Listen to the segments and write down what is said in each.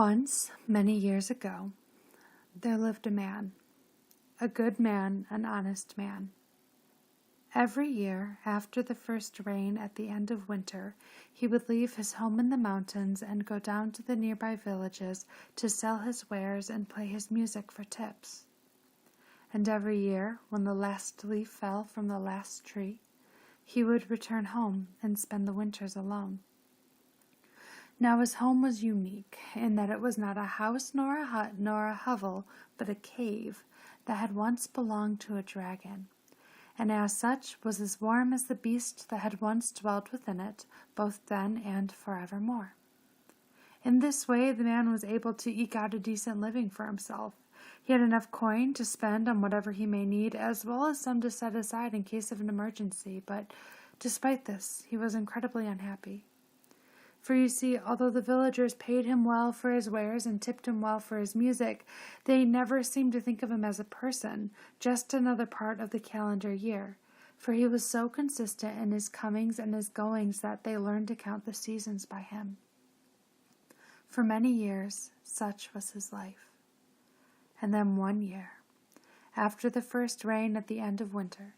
Once, many years ago, there lived a man, a good man, an honest man. Every year, after the first rain at the end of winter, he would leave his home in the mountains and go down to the nearby villages to sell his wares and play his music for tips. And every year, when the last leaf fell from the last tree, he would return home and spend the winters alone. Now his home was unique in that it was not a house nor a hut nor a hovel, but a cave that had once belonged to a dragon, and as such was as warm as the beast that had once dwelt within it, both then and forevermore. In this way the man was able to eke out a decent living for himself. He had enough coin to spend on whatever he may need, as well as some to set aside in case of an emergency, but despite this, he was incredibly unhappy. For you see, although the villagers paid him well for his wares and tipped him well for his music, they never seemed to think of him as a person, just another part of the calendar year, for he was so consistent in his comings and his goings that they learned to count the seasons by him. For many years, such was his life. And then one year, after the first rain at the end of winter,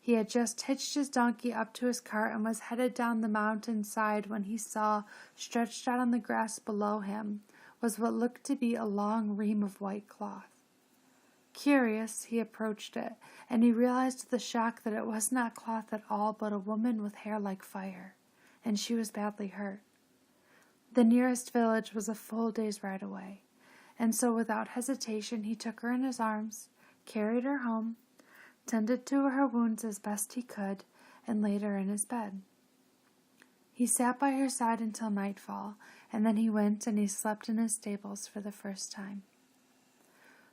he had just hitched his donkey up to his cart and was headed down the mountain side when he saw, stretched out on the grass below him, was what looked to be a long ream of white cloth. Curious, he approached it, and he realized with a shock that it was not cloth at all, but a woman with hair like fire, and she was badly hurt. The nearest village was a full day's ride away, and so without hesitation he took her in his arms, carried her home, tended to her wounds as best he could, and laid her in his bed. He sat by her side until nightfall, and then he went and he slept in his stables for the first time.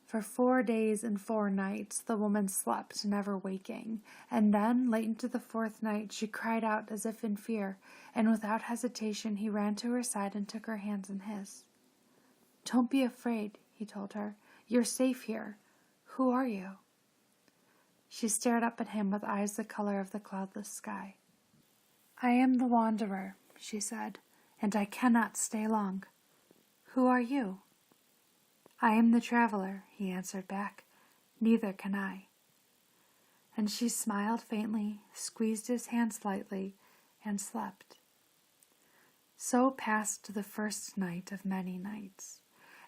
For 4 days and 4 nights the woman slept, never waking, and then, late into the 4th night, she cried out as if in fear, and without hesitation he ran to her side and took her hands in his. "Don't be afraid," he told her. "You're safe here. Who are you?" She stared up at him with eyes the color of the cloudless sky. "I am the wanderer," she said, "and I cannot stay long. Who are you?" "I am the traveler," he answered back. "Neither can I." And she smiled faintly, squeezed his hand slightly, and slept. So passed the first night of many nights.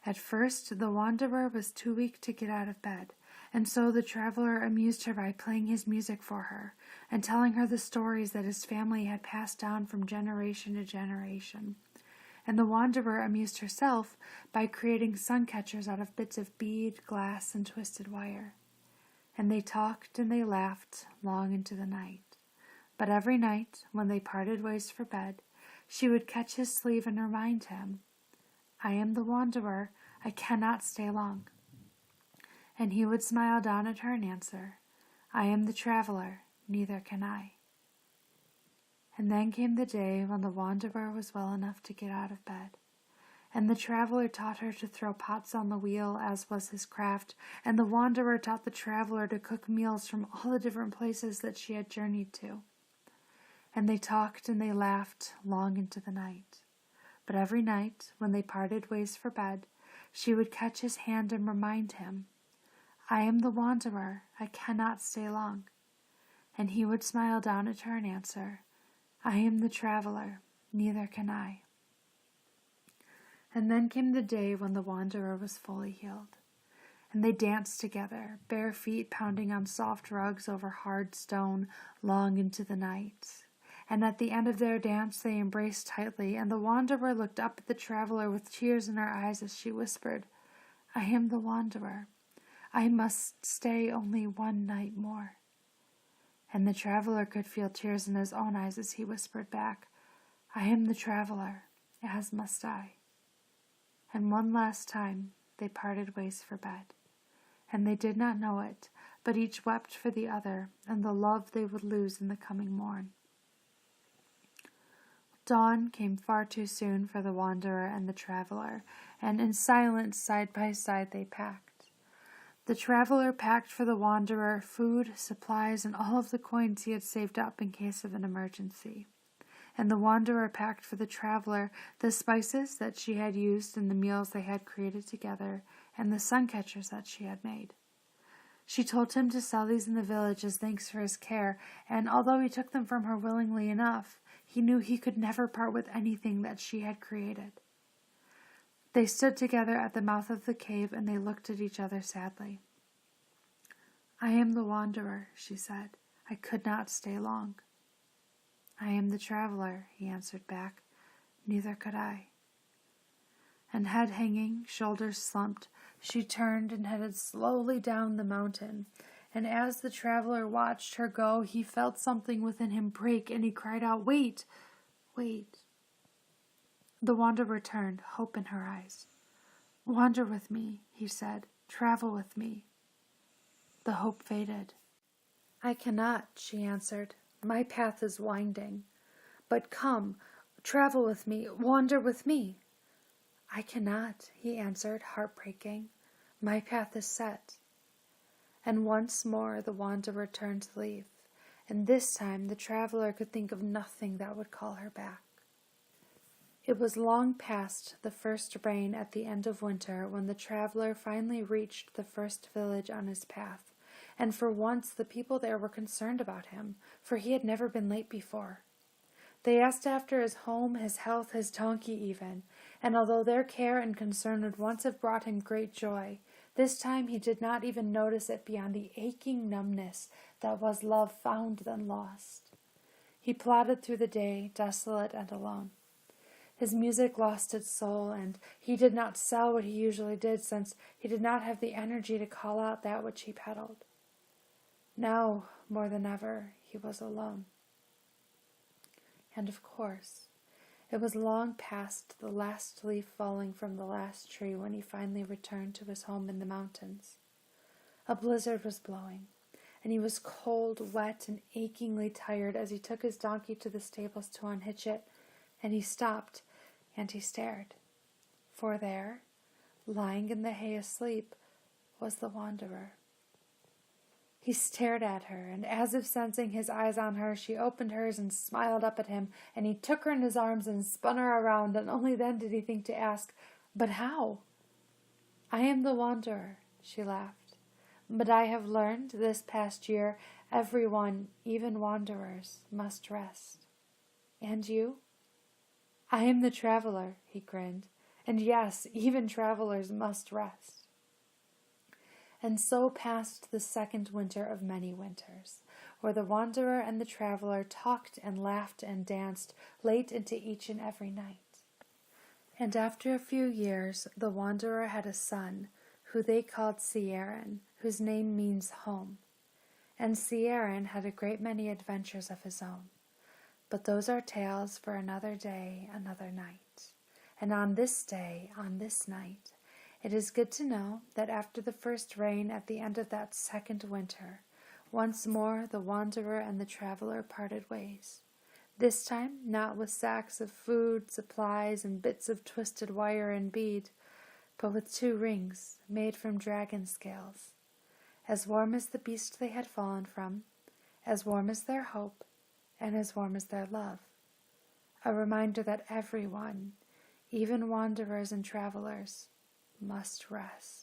At first the wanderer was too weak to get out of bed, and so the traveler amused her by playing his music for her, and telling her the stories that his family had passed down from generation to generation. And the wanderer amused herself by creating sun catchers out of bits of bead, glass, and twisted wire. And they talked and they laughed long into the night. But every night, when they parted ways for bed, she would catch his sleeve and remind him, "I am the wanderer, I cannot stay long." And he would smile down at her and answer, "I am the traveler, neither can I." And then came the day when the wanderer was well enough to get out of bed, and the traveler taught her to throw pots on the wheel, as was his craft, and the wanderer taught the traveler to cook meals from all the different places that she had journeyed to. And they talked and they laughed long into the night. But every night, when they parted ways for bed, she would catch his hand and remind him, "I am the wanderer, I cannot stay long." And he would smile down at her and answer, "I am the traveler, neither can I." And then came the day when the wanderer was fully healed, and they danced together, bare feet pounding on soft rugs over hard stone long into the night. And at the end of their dance they embraced tightly, and the wanderer looked up at the traveler with tears in her eyes as she whispered, "I am the wanderer. I must stay only 1 night more." And the traveler could feel tears in his own eyes as he whispered back, "I am the traveler, as must I." And one last time they parted ways for bed, and they did not know it, but each wept for the other and the love they would lose in the coming morn. Dawn came far too soon for the wanderer and the traveler, and in silence side by side they packed. The traveler packed for the wanderer food, supplies, and all of the coins he had saved up in case of an emergency. and the wanderer packed for the traveler the spices that she had used in the meals they had created together, and the sun catchers that she had made. She told him to sell these in the village as thanks for his care, and although he took them from her willingly enough, he knew he could never part with anything that she had created. They stood together at the mouth of the cave, and they looked at each other sadly. "I am the wanderer," she said. "I could not stay long." "I am the traveler," he answered back. "Neither could I." And head hanging, shoulders slumped, she turned and headed slowly down the mountain. And as the traveler watched her go, he felt something within him break, and he cried out, "Wait! Wait!" The wanderer turned, hope in her eyes. "Wander with me," he said. "Travel with me." The hope faded. "I cannot," she answered. "My path is winding. But come, travel with me, wander with me." "I cannot," he answered, heartbreaking. "My path is set." And once more the wanderer turned to leave, and this time the traveler could think of nothing that would call her back. It was long past the first rain at the end of winter when the traveler finally reached the first village on his path, and for once the people there were concerned about him, for he had never been late before. They asked after his home, his health, his donkey even, and although their care and concern would once have brought him great joy, this time he did not even notice it beyond the aching numbness that was love found then lost. He plodded through the day, desolate and alone. His music lost its soul, and he did not sell what he usually did, since he did not have the energy to call out that which he peddled. Now, more than ever, he was alone. And of course, it was long past the last leaf falling from the last tree when he finally returned to his home in the mountains. A blizzard was blowing, and he was cold, wet, and achingly tired as he took his donkey to the stables to unhitch it, and he stopped, and he stared. For there, lying in the hay asleep, was the wanderer. He stared at her, and as if sensing his eyes on her, she opened hers and smiled up at him, and he took her in his arms and spun her around, and only then did he think to ask, "But how?" "I am the wanderer," she laughed. "But I have learned this past year everyone, even wanderers, must rest." "And you?" "I am the traveler," he grinned. "And yes, even travelers must rest." And so passed the second winter of many winters, where the wanderer and the traveler talked and laughed and danced late into each and every night. And after a few years, the wanderer had a son, who they called Ciaran, whose name means home. And Ciaran had a great many adventures of his own. But those are tales for another day, another night. And on this day, on this night, it is good to know that after the first rain at the end of that second winter, once more the wanderer and the traveler parted ways. This time not with sacks of food, supplies, and bits of twisted wire and bead, but with 2 rings made from dragon scales, as warm as the beast they had fallen from, as warm as their hope, and as warm as their love. A reminder that everyone, even wanderers and travelers, must rest.